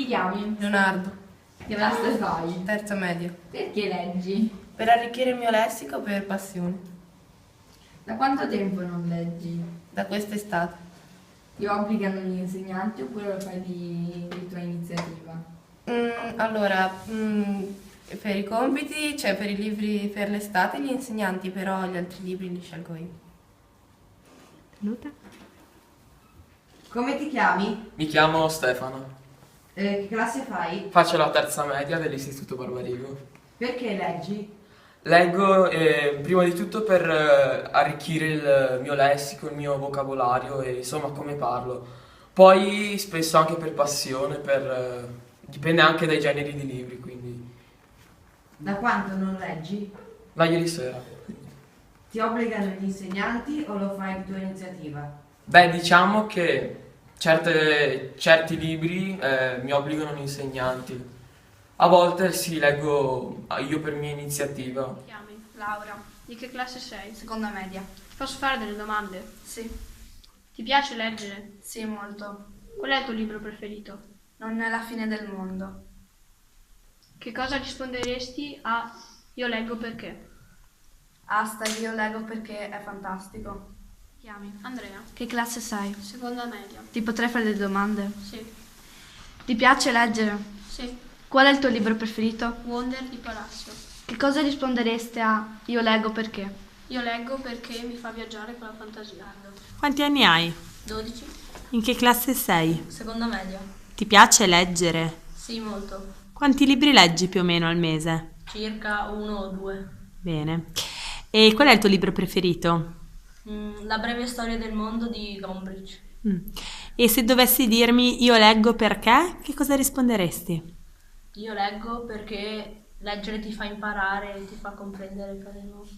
ti chiami? Leonardo, Che classe fai? terza media. Perché leggi? Per arricchire il mio lessico per passione. Da quanto tempo non leggi? Da quest'estate. Ti obbligano gli insegnanti oppure lo fai di tua iniziativa? Per i compiti, cioè per i libri per l'estate, gli insegnanti, però gli altri libri li scelgo io. Tenuta? Come ti chiami? Mi chiamo Stefano, Che classe fai? faccio la terza media dell'Istituto Barbarigo. Perché leggi? Leggo prima di tutto per arricchire il mio lessico, il mio vocabolario e insomma come parlo. Poi spesso anche per passione, dipende anche dai generi di libri, quindi Da quanto non leggi? da ieri sera. Ti obbligano gli insegnanti o lo fai di tua iniziativa? Beh, diciamo che certi libri mi obbligano gli insegnanti. A volte sì, leggo io per mia iniziativa. Ti chiami? Laura. Di che classe sei? Seconda media. Ti posso fare delle domande? Sì, Ti piace leggere? sì, molto. Qual è il tuo libro preferito? Non è la fine del mondo. Che cosa risponderesti a io leggo perché? Asta, io leggo perché è fantastico. Ti chiami? Andrea. Che classe sei? Seconda media. Ti potrei fare delle domande? Sì. Ti piace leggere? Sì. Qual è il tuo libro preferito? Wonder di Palazzo. Che cosa rispondereste a io leggo perché? Io leggo perché mi fa viaggiare con la fantasia. Quanti anni hai? 12. In che classe sei? Seconda media. Ti piace leggere? Sì, molto. Quanti libri leggi più o meno al mese? Circa 1 o 2. Bene. E qual è il tuo libro preferito? La breve storia del mondo di Gombrich. E se dovessi dirmi io leggo perché, che cosa risponderesti? Io leggo perché leggere ti fa imparare e ti fa comprendere cose nuove.